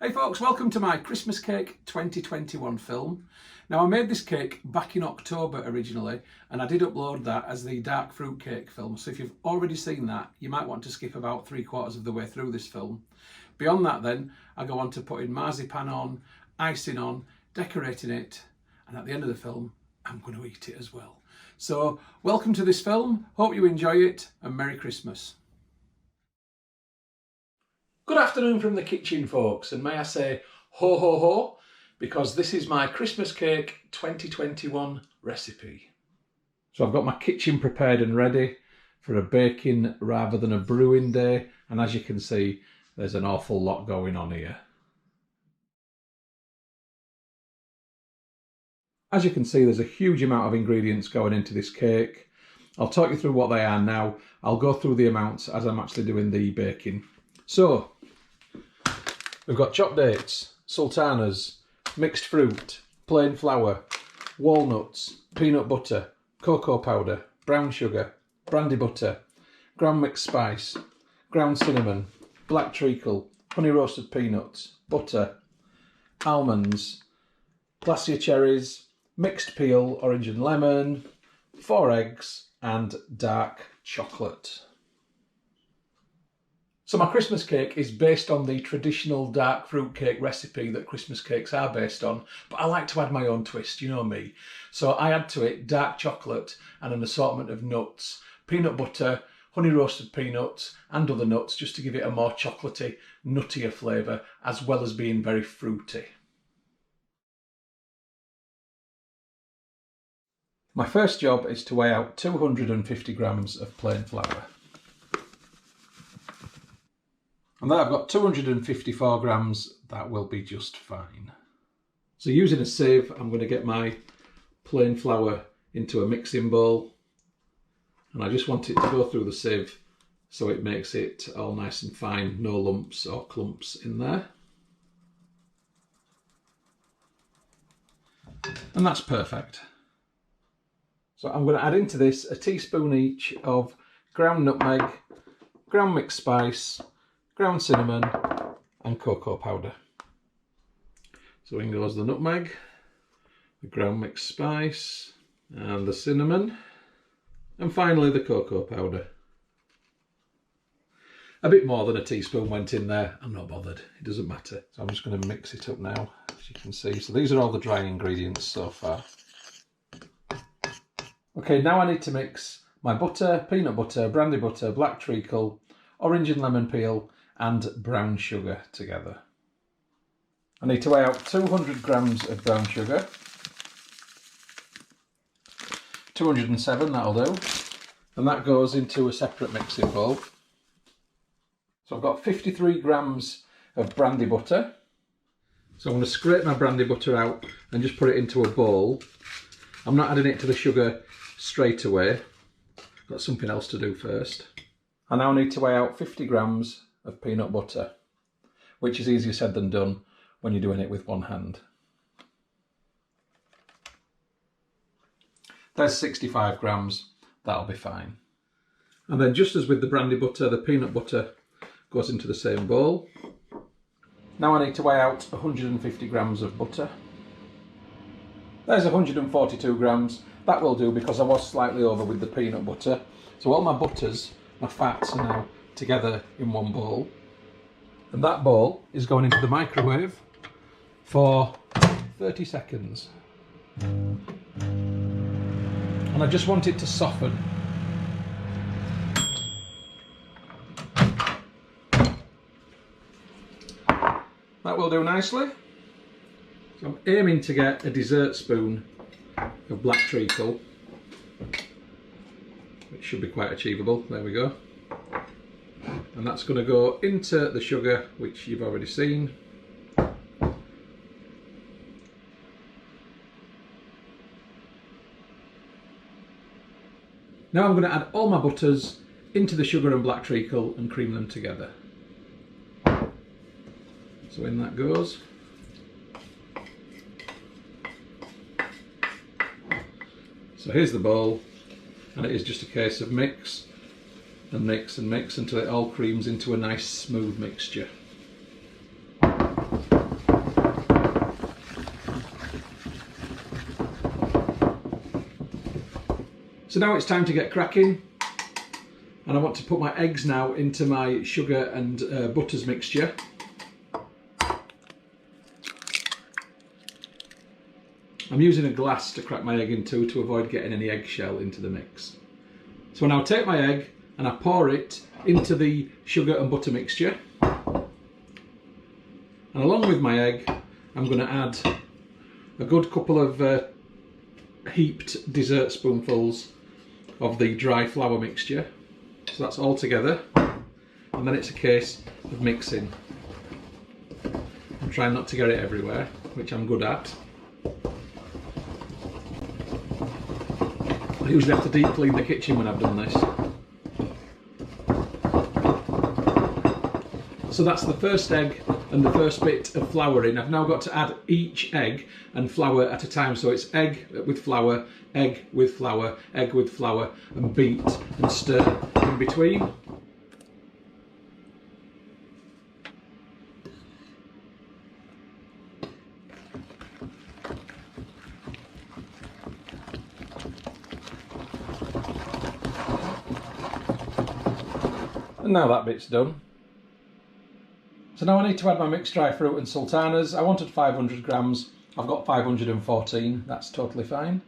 Hey folks, welcome to my Christmas Cake 2021 film. Now I made this cake back in October originally, and I did upload that as the dark fruit cake film, so if you've already seen that you might want to skip about 3/4 of the way through this film. Beyond that then, I go on to putting marzipan on, icing on, decorating it, and at the end of the film I'm going to eat it as well. So welcome to this film, hope you enjoy it, and Merry Christmas. Good afternoon from the kitchen, folks, and may I say ho ho ho, because this is my Christmas Cake 2021 recipe. So I've got my kitchen prepared and ready for a baking rather than a brewing day, and as you can see there's an awful lot going on here. As you can see, there's a huge amount of ingredients going into this cake. I'll talk you through what they are now. I'll go through the amounts as I'm actually doing the baking. So we've got chopped dates, sultanas, mixed fruit, plain flour, walnuts, peanut butter, cocoa powder, brown sugar, brandy butter, ground mixed spice, ground cinnamon, black treacle, honey roasted peanuts, butter, almonds, glacier cherries, mixed peel, orange and lemon, 4 eggs and dark chocolate. So my Christmas cake is based on the traditional dark fruit cake recipe that Christmas cakes are based on, but I like to add my own twist, you know me. So I add to it dark chocolate and an assortment of nuts, peanut butter, honey roasted peanuts and other nuts, just to give it a more chocolatey, nuttier flavour, as well as being very fruity. My first job is to weigh out 250 grams of plain flour. And there I've got 254 grams, that will be just fine. So using a sieve, I'm going to get my plain flour into a mixing bowl. And I just want it to go through the sieve so it makes it all nice and fine, no lumps or clumps in there. And that's perfect. So I'm going to add into this a teaspoon each of ground nutmeg, ground mixed spice, ground cinnamon and cocoa powder. So in goes the nutmeg, the ground mixed spice and the cinnamon, and finally the cocoa powder. A bit more than a teaspoon went in there, I'm not bothered, it doesn't matter. So I'm just going to mix it up now, as you can see. So these are all the dry ingredients so far. Okay, now I need to mix my butter, peanut butter, brandy butter, black treacle, orange and lemon peel and brown sugar together. I need to weigh out 200 grams of brown sugar. 207, that'll do. And that goes into a separate mixing bowl. So I've got 53 grams of brandy butter. So I'm going to scrape my brandy butter out and just put it into a bowl. I'm not adding it to the sugar straight away. I've got something else to do first. I now need to weigh out 50 grams of peanut butter, which is easier said than done when you're doing it with one hand. There's 65 grams, that'll be fine. And then just as with the brandy butter, the peanut butter goes into the same bowl. Now I need to weigh out 150 grams of butter. There's 142 grams, that will do because I was slightly over with the peanut butter. So all my butters, my fats are now together in one bowl, and that bowl is going into the microwave for 30 seconds. And I just want it to soften. That will do nicely. So I'm aiming to get a dessert spoon of black treacle, which should be quite achievable. There we go. And that's going to go into the sugar, which you've already seen. Now I'm going to add all my butters into the sugar and black treacle and cream them together. So in that goes. So here's the bowl, and it is just a case of mix and mix and mix until it all creams into a nice smooth mixture. So now it's time to get cracking, and I want to put my eggs now into my sugar and butters mixture. I'm using a glass to crack my egg into to avoid getting any eggshell into the mix. So now I take my egg and I pour it into the sugar and butter mixture. And along with my egg, I'm going to add a good couple of heaped dessert spoonfuls of the dry flour mixture. So that's all together. And then it's a case of mixing. I'm trying not to get it everywhere, which I'm good at. I usually have to deep clean the kitchen when I've done this. So that's the first egg and the first bit of flour in. I've now got to add each egg and flour at a time. So it's egg with flour, egg with flour, egg with flour, and beat and stir in between. And now that bit's done. So now I need to add my mixed dry fruit and sultanas. I wanted 500 grams, I've got 514, that's totally fine.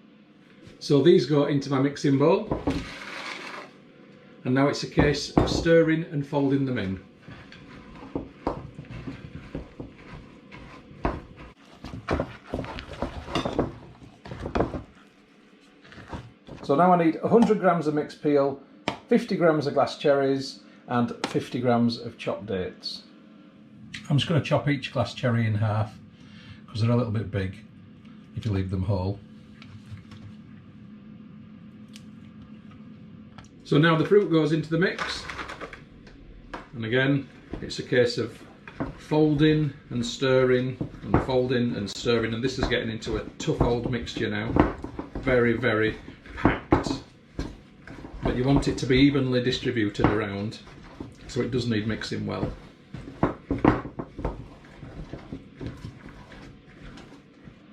So these go into my mixing bowl. And now it's a case of stirring and folding them in. So now I need 100 grams of mixed peel, 50 grams of glass cherries, and 50 grams of chopped dates. I'm just going to chop each glass cherry in half because they're a little bit big if you leave them whole. So now the fruit goes into the mix, and again it's a case of folding and stirring and folding and stirring, and this is getting into a tough old mixture now, very, very packed, but you want it to be evenly distributed around, so it does need mixing well.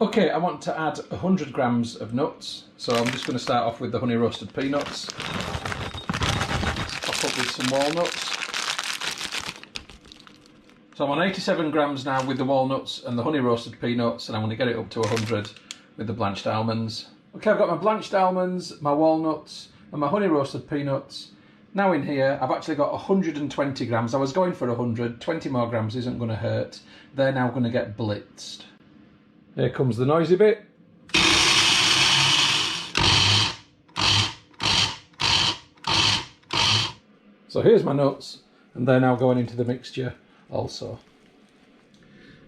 Okay, I want to add 100 grams of nuts, so I'm just going to start off with the honey roasted peanuts. Top up with some walnuts. So I'm on 87 grams now with the walnuts and the honey roasted peanuts, and I'm going to get it up to 100 with the blanched almonds. Okay, I've got my blanched almonds, my walnuts and my honey roasted peanuts. Now in here, I've actually got 120 grams. I was going for 100, 20 more grams isn't going to hurt. They're now going to get blitzed. Here comes the noisy bit. So here's my nuts, and they're now going into the mixture also.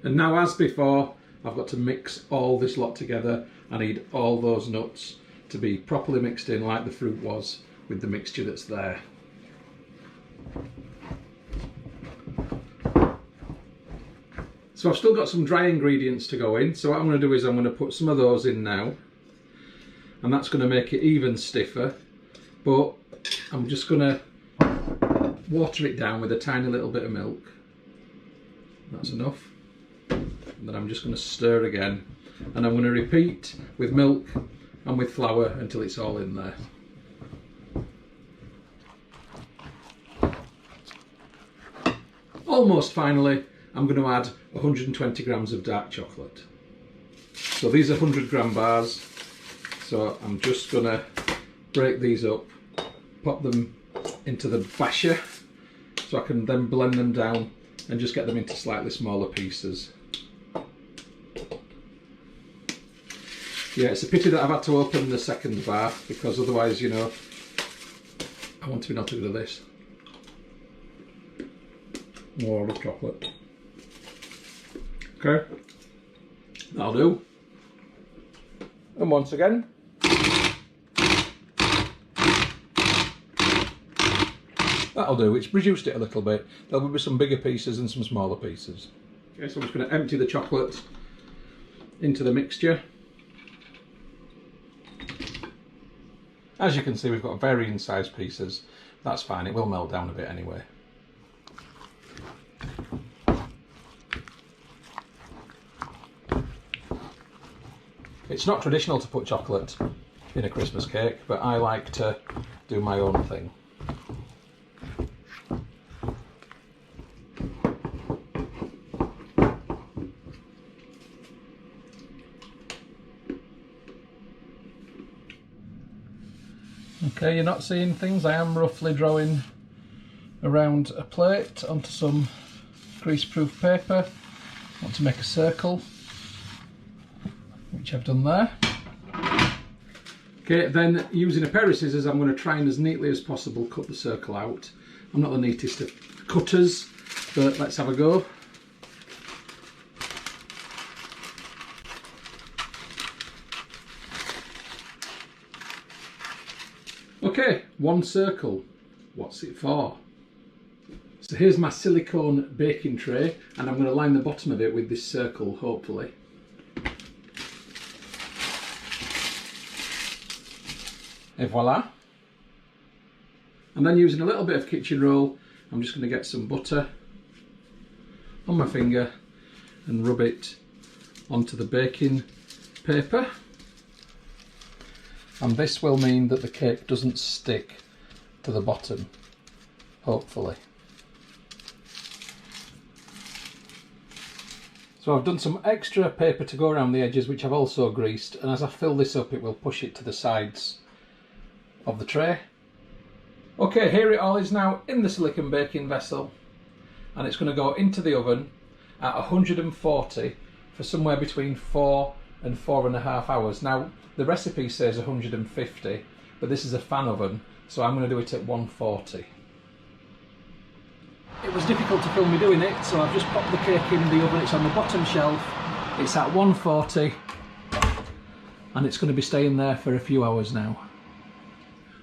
And now, as before, I've got to mix all this lot together. I need all those nuts to be properly mixed in like the fruit was with the mixture that's there. So I've still got some dry ingredients to go in, so what I'm going to do is I'm going to put some of those in now, and that's going to make it even stiffer, but I'm just going to water it down with a tiny little bit of milk. That's enough. And then I'm just going to stir again, and I'm going to repeat with milk and with flour until it's all in there. Almost finally, I'm going to add 120 grams of dark chocolate. So these are 100 gram bars, so I'm just going to break these up, pop them into the basher, so I can then blend them down and just get them into slightly smaller pieces. Yeah, it's a pity that I've had to open the second bar, because otherwise, you know, I want to be not rid of this. More of chocolate. Okay, that'll do. And once again, that'll do. It's reduced it a little bit. There will be some bigger pieces and some smaller pieces. Okay, so I'm just going to empty the chocolate into the mixture. As you can see, we've got varying size pieces. That's fine, it will melt down a bit anyway. It's not traditional to put chocolate in a Christmas cake, but I like to do my own thing. Okay, you're not seeing things. I am roughly drawing around a plate onto some greaseproof paper. I want to make a circle, which I've done there. Okay, then using a pair of scissors, I'm going to try and as neatly as possible cut the circle out. I'm not the neatest of cutters, but let's have a go. Okay, one circle. What's it for? So here's my silicone baking tray, and I'm going to line the bottom of it with this circle, hopefully. Et voila. And then using a little bit of kitchen roll, I'm just going to get some butter on my finger and rub it onto the baking paper. And this will mean that the cake doesn't stick to the bottom, hopefully. So I've done some extra paper to go around the edges, which I've also greased, and as I fill this up it will push it to the sides of the tray. Okay, here it all is now in the silicone baking vessel, and it's going to go into the oven at 140 for somewhere between 4 and 4.5 hours. Now the recipe says 150, but this is a fan oven, so I'm going to do it at 140. It was difficult to film me doing it, so I've just popped the cake in the oven. It's on the bottom shelf, it's at 140, and it's going to be staying there for a few hours now.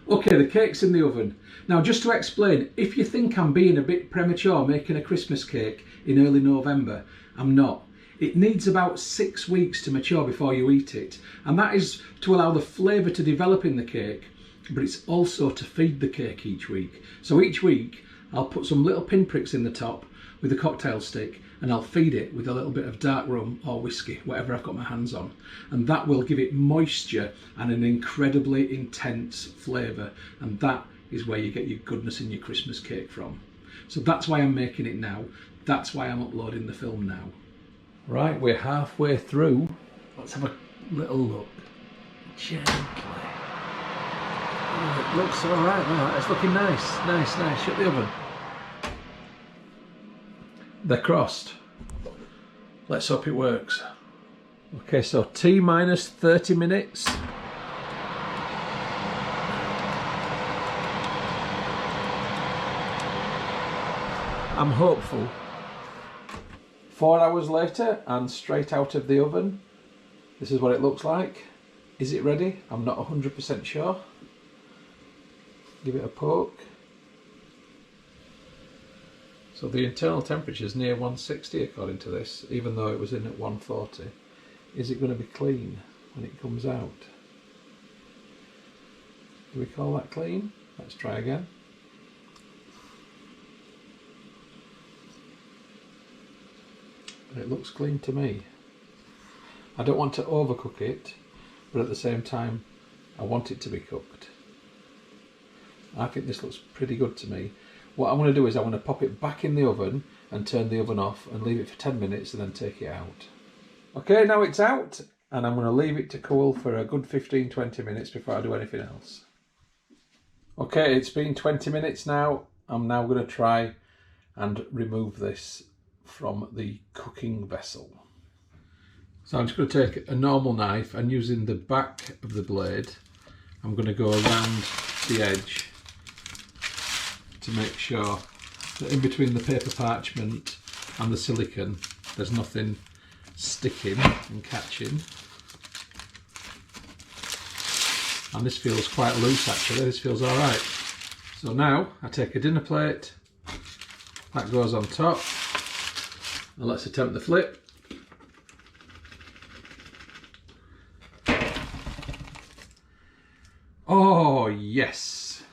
Okay, the cake's in the oven. Now just to explain, if you think I'm being a bit premature making a Christmas cake in early November, I'm not. It needs about 6 weeks to mature before you eat it, and that is to allow the flavour to develop in the cake, but it's also to feed the cake each week. So each week I'll put some little pinpricks in the top with a cocktail stick, and I'll feed it with a little bit of dark rum or whiskey, whatever I've got my hands on, and that will give it moisture and an incredibly intense flavour, and that is where you get your goodness in your Christmas cake from. So that's why I'm making it now. That's why I'm uploading the film now. Right, we're halfway through. Let's have a little look. Gently. Oh, it looks all right now. It's looking nice, nice, nice. Shut the oven. They're crossed. Let's hope it works. Okay, so T minus 30 minutes. I'm hopeful. 4 hours later and straight out of the oven. This is what it looks like. Is it ready? I'm not 100% sure. Give it a poke. So the internal temperature is near 160 according to this, even though it was in at 140. Is it going to be clean when it comes out? Do we call that clean? Let's try again. It looks clean to me. I don't want to overcook it, but at the same time I want it to be cooked. I think this looks pretty good to me. What I want to do is I want to pop it back in the oven and turn the oven off and leave it for 10 minutes and then take it out. Okay, now it's out, and I'm going to leave it to cool for a good 15-20 minutes before I do anything else. Okay, it's been 20 minutes now. I'm now going to try and remove this from the cooking vessel. So I'm just going to take a normal knife, and using the back of the blade I'm going to go around the edge to make sure that in between the paper parchment and the silicone there's nothing sticking and catching. And this feels quite loose actually, this feels alright. So now I take a dinner plate, that goes on top, and let's attempt the flip. Oh yes!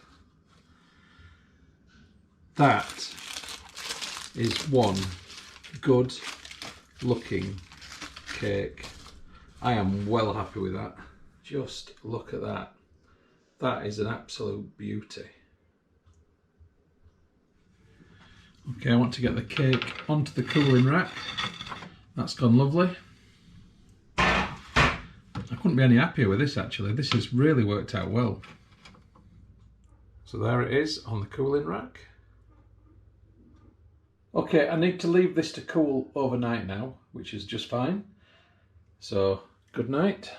That is one good looking cake. I am well happy with that. Just look at that. That is an absolute beauty. Okay, I want to get the cake onto the cooling rack. That's gone lovely. I couldn't be any happier with this actually. This has really worked out well. So there it is on the cooling rack. Okay, I need to leave this to cool overnight now, which is just fine. So, good night.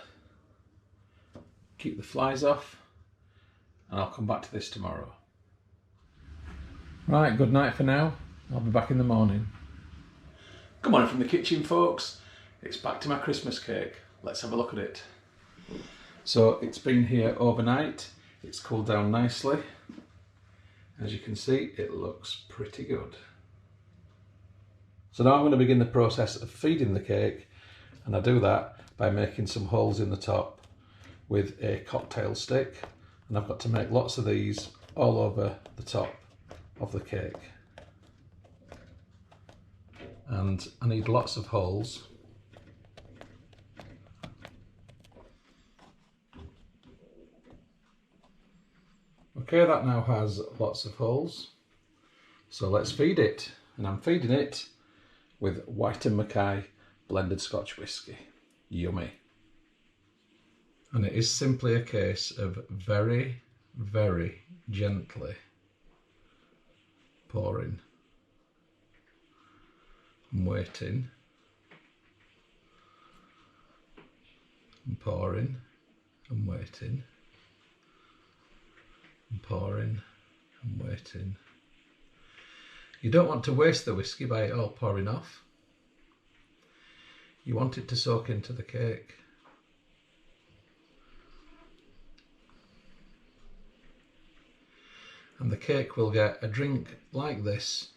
Keep the flies off, and I'll come back to this tomorrow. Right, good night for now. I'll be back in the morning. Come on from the kitchen, folks. It's back to my Christmas cake. Let's have a look at it. So it's been here overnight. It's cooled down nicely. As you can see, it looks pretty good. So now I'm going to begin the process of feeding the cake, and I do that by making some holes in the top with a cocktail stick, and I've got to make lots of these all over the top of the cake. And I need lots of holes. Okay, that now has lots of holes. So let's feed it. And I'm feeding it with Whyte Mackay blended Scotch Whisky. Yummy. And it is simply a case of very, very gently pouring and waiting and pouring and waiting and pouring and waiting. You don't want to waste the whiskey by it all pouring off. You want it to soak into the cake. And the cake will get a drink like this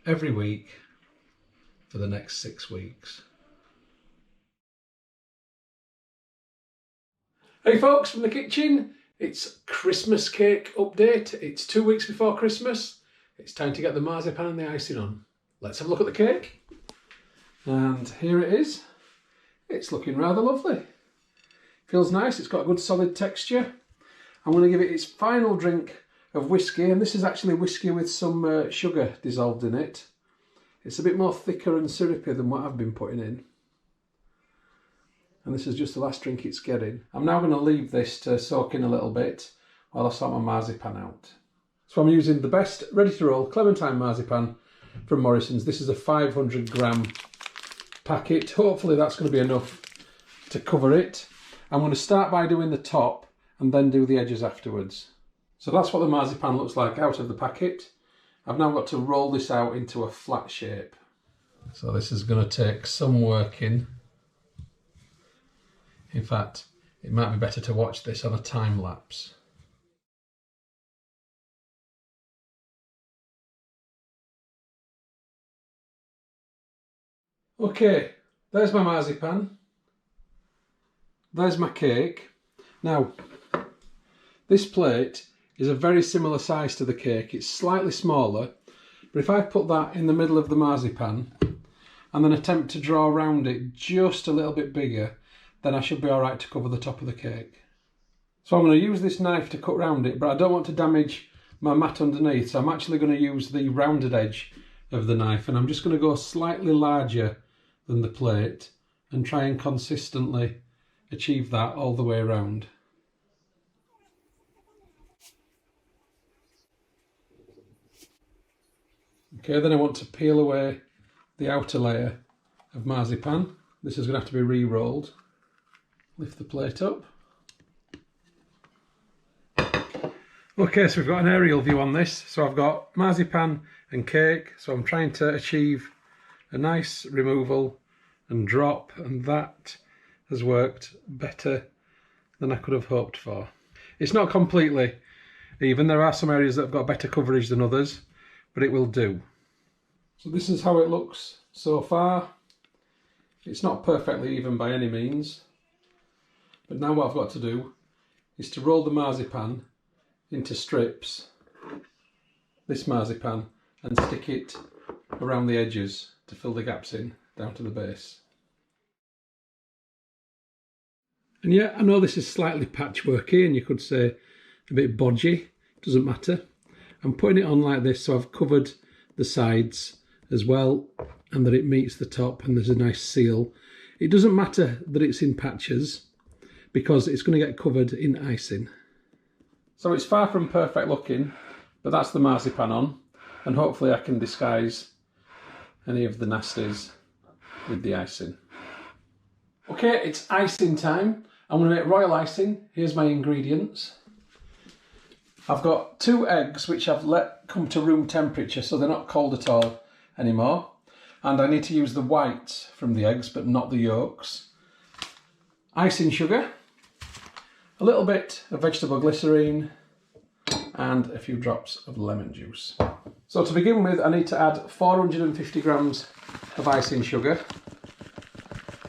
every week for the next 6 weeks. Hey folks from the kitchen, it's Christmas cake update. It's 2 weeks before Christmas. It's time to get the marzipan and the icing on. Let's have a look at the cake. And here it is. It's looking rather lovely. Feels nice, it's got a good solid texture. I'm going to give it its final drink of whiskey, and this is actually whiskey with some sugar dissolved in it. It's a bit more thicker and syrupy than what I've been putting in. And this is just the last drink it's getting. I'm now going to leave this to soak in a little bit while I sort my marzipan out. So I'm using the best ready-to-roll Clementine marzipan from Morrison's. This is a 500 g packet. Hopefully that's going to be enough to cover it. I'm going to start by doing the top and then do the edges afterwards. So that's what the marzipan looks like out of the packet. I've now got to roll this out into a flat shape. So this is going to take some working. In fact, it might be better to watch this on a time lapse. Okay, there's my marzipan. There's my cake. Now, this plate is a very similar size to the cake. It's slightly smaller, but if I put that in the middle of the marzipan and then attempt to draw around it just a little bit bigger, then I should be all right to cover the top of the cake. So I'm going to use this knife to cut round it, but I don't want to damage my mat underneath, so I'm actually going to use the rounded edge of the knife, and I'm just going to go slightly larger than the plate and try and consistently achieve that all the way around. Okay, then I want to peel away the outer layer of marzipan. This is going to have to be re-rolled. Lift the plate up. Okay, so we've got an aerial view on this. So I've got marzipan and cake. So I'm trying to achieve a nice removal and drop, and that has worked better than I could have hoped for. It's not completely even. There are some areas that have got better coverage than others, but it will do. So this is how it looks so far. It's not perfectly even by any means, but now what I've got to do is to roll the marzipan into strips, this marzipan, and stick it around the edges to fill the gaps in down to the base. And yeah, I know this is slightly patchworky and you could say a bit bodgy, doesn't matter. I'm putting it on like this so I've covered the sides as well and that it meets the top and there's a nice seal. It doesn't matter that it's in patches because it's going to get covered in icing. So it's far from perfect looking, but that's the marzipan on, and hopefully I can disguise any of the nasties with the icing. Okay, it's icing time. I'm going to make royal icing. Here's my ingredients. I've got 2 eggs which I've let come to room temperature so they're not cold at all anymore. And I need to use the whites from the eggs but not the yolks. Icing sugar, a little bit of vegetable glycerine and a few drops of lemon juice. So to begin with I need to add 450 grams of icing sugar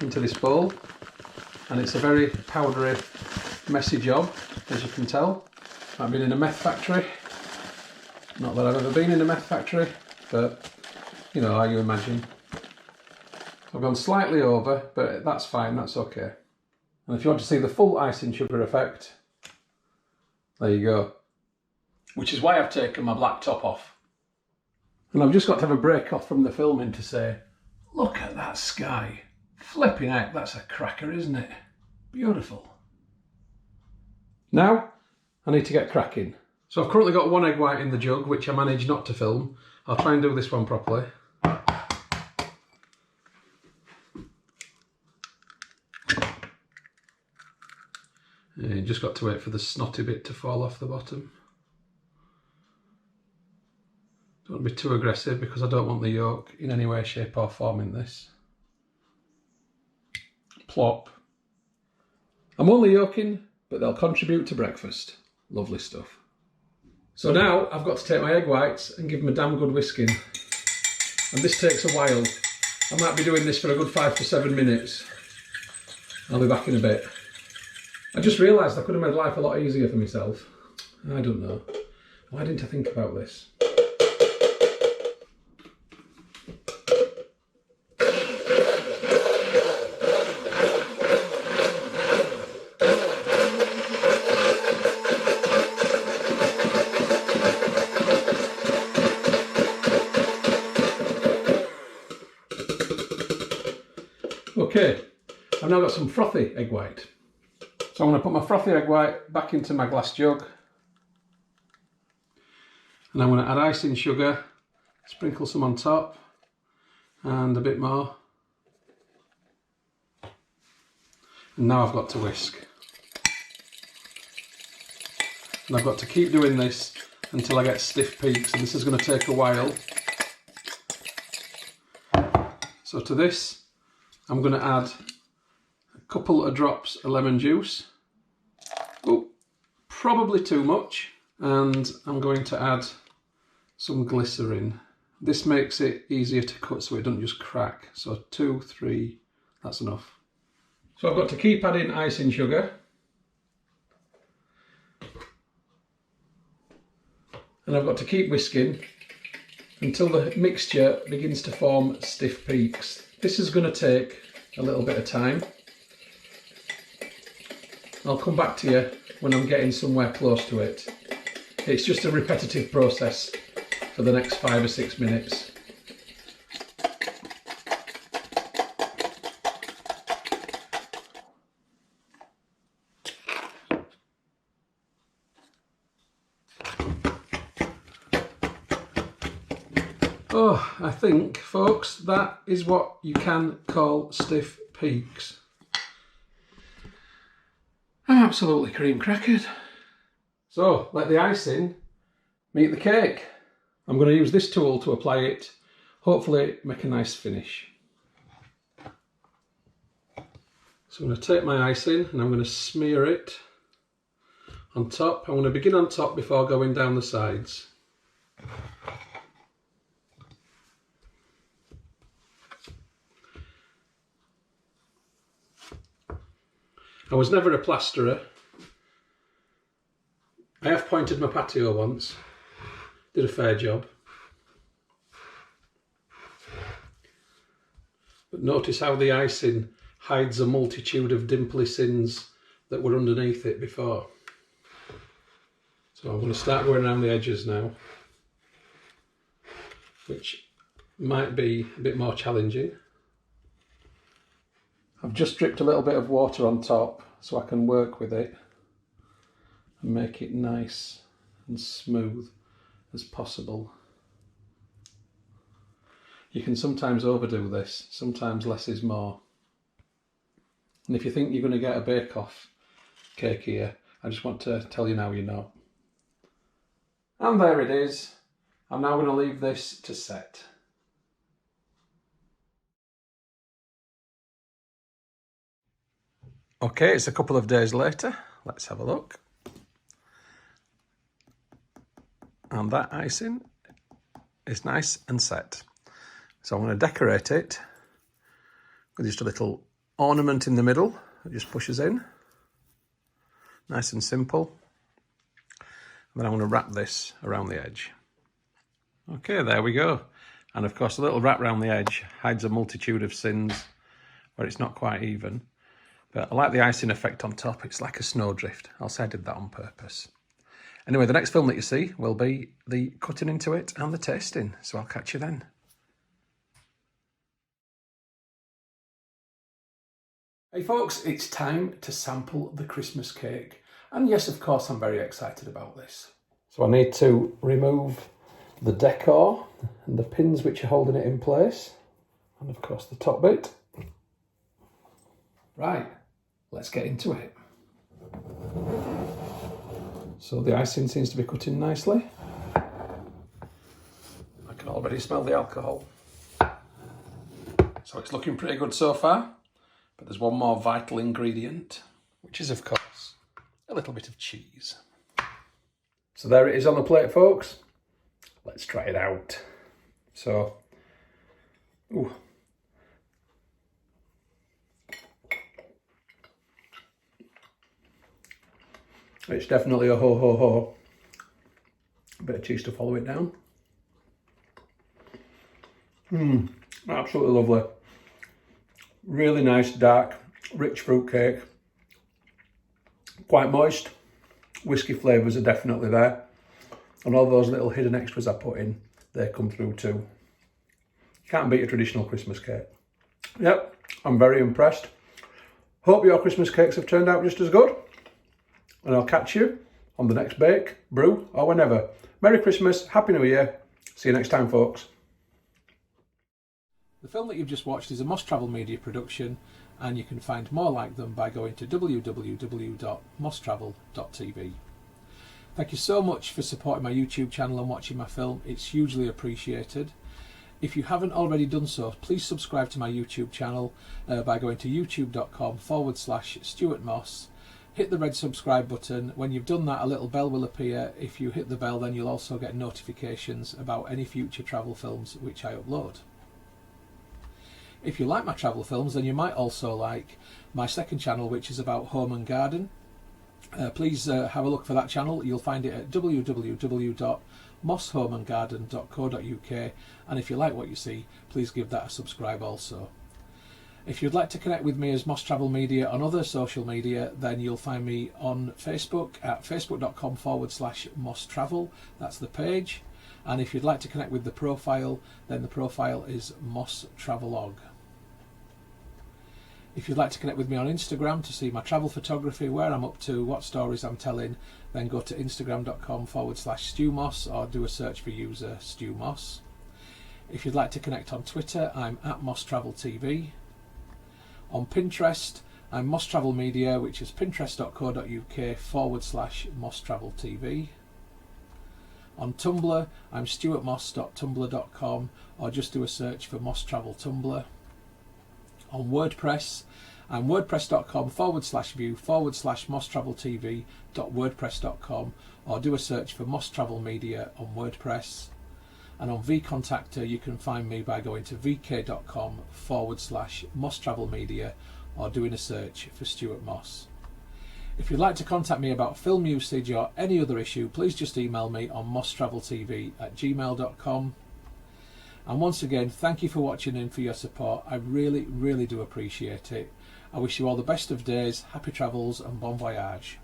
into this bowl, and it's a very powdery, messy job, as you can tell. I've been in a meth factory. Not that I've ever been in a meth factory, but you know how you imagine. I've gone slightly over, but that's fine, that's okay. And if you want to see the full icing sugar effect, there you go. Which is why I've taken my black top off. And I've just got to have a break off from the filming to say, look at that sky. Flipping heck, that's a cracker, isn't it? Beautiful. Now, I need to get cracking. So I've currently got 1 egg white in the jug, which I managed not to film. I'll try and do this one properly. Yeah, you just got to wait for the snotty bit to fall off the bottom. Don't be too aggressive because I don't want the yolk in any way, shape or form in this. Plop. I'm only yolking, but they'll contribute to breakfast. Lovely stuff. So now I've got to take my egg whites and give them a damn good whisking. And this takes a while. I might be doing this for a good 5 to 7 minutes. I'll be back in a bit. I just realised I could have made life a lot easier for myself. I don't know. Why didn't I think about this? Okay, I've now got some frothy egg white. So I'm going to put my frothy egg white back into my glass jug. And I'm going to add icing sugar, sprinkle some on top, and a bit more. And now I've got to whisk. And I've got to keep doing this until I get stiff peaks, and this is going to take a while. So to this, I'm going to add a couple of drops of lemon juice. Oh, probably too much. And I'm going to add some glycerin. This makes it easier to cut so it doesn't just crack. So 2, 3, that's enough. So I've got to keep adding icing sugar. And I've got to keep whisking until the mixture begins to form stiff peaks. This is going to take a little bit of time. I'll come back to you when I'm getting somewhere close to it. It's just a repetitive process for the next 5 or 6 minutes. Oh, I think, folks, that is what you can call stiff peaks. I'm absolutely cream crackered. So, let the icing meet the cake. I'm going to use this tool to apply it, hopefully make a nice finish. So I'm going to take my icing and I'm going to smear it on top. I'm going to begin on top before going down the sides. I was never a plasterer. I have pointed my patio once, did a fair job. But notice how the icing hides a multitude of dimply sins that were underneath it before. So I'm going to start going around the edges now, which might be a bit more challenging. I've just dripped a little bit of water on top so I can work with it and make it nice and smooth as possible. You can sometimes overdo this, sometimes less is more. And if you think you're going to get a bake-off cake here, I just want to tell you now you're not. And there it is. I'm now going to leave this to set. Okay, it's a couple of days later. Let's have a look. And that icing is nice and set. So I'm going to decorate it with just a little ornament in the middle that just pushes in. Nice and simple. And then I'm going to wrap this around the edge. Okay, there we go. And of course, a little wrap around the edge hides a multitude of sins where it's not quite even. But I like the icing effect on top. It's like a snowdrift. I'll say I did that on purpose. Anyway, the next film that you see will be the cutting into it and the tasting. So I'll catch you then. Hey folks, it's time to sample the Christmas cake. And yes, of course, I'm very excited about this. So I need to remove the decor and the pins which are holding it in place. And of course the top bit. Right, let's get into it. So the icing seems to be cutting nicely. I can already smell the alcohol. So it's looking pretty good so far. But there's one more vital ingredient, which is, of course, a little bit of cheese. So there it is on the plate, folks. Let's try it out. So, ooh. It's definitely a ho-ho-ho. A bit of cheese to follow it down. Absolutely lovely. Really nice, dark, rich fruit cake. Quite moist. Whiskey flavours are definitely there. And all those little hidden extras I put in, they come through too. Can't beat a traditional Christmas cake. Yep, I'm very impressed. Hope your Christmas cakes have turned out just as good. And I'll catch you on the next bake, brew, or whenever. Merry Christmas, Happy New Year. See you next time, folks. The film that you've just watched is a Moss Travel Media production, and you can find more like them by going to www.mosstravel.tv. Thank you so much for supporting my YouTube channel and watching my film. It's hugely appreciated. If you haven't already done so, please subscribe to my YouTube channel by going to youtube.com/Stuart Moss. Hit the red subscribe button. When you've done that, a little bell will appear. If you hit the bell, then you'll also get notifications about any future travel films which I upload. If you like my travel films, then you might also like my second channel, which is about home and garden. Please have a look for that channel. You'll find it at www.mosshomeandgarden.co.uk, and if you like what you see, please give that a subscribe also. If you'd like to connect with me as Moss Travel Media on other social media, then you'll find me on Facebook at facebook.com/Moss Travel. That's the page. And if you'd like to connect with the profile, then the profile is Moss Travelog. If you'd like to connect with me on Instagram to see my travel photography, where I'm up to, what stories I'm telling, then go to instagram.com/StuMoss or do a search for user Stu Moss. If you'd like to connect on Twitter, I'm at Moss Travel TV. On Pinterest, I'm Moss Travel Media, which is pinterest.co.uk/Moss Travel TV. On Tumblr, I'm stuartmoss.tumblr.com, or just do a search for Moss Travel Tumblr. On WordPress, I'm wordpress.com/view/MossTravelTV.wordpress.com, or do a search for Moss Travel Media on WordPress. And on vContactor, you can find me by going to vk.com/Moss Travel Media, or doing a search for Stuart Moss. If you'd like to contact me about film usage or any other issue, please just email me on mosstraveltv@gmail.com. And once again, thank you for watching and for your support. I really, really do appreciate it. I wish you all the best of days, happy travels and bon voyage.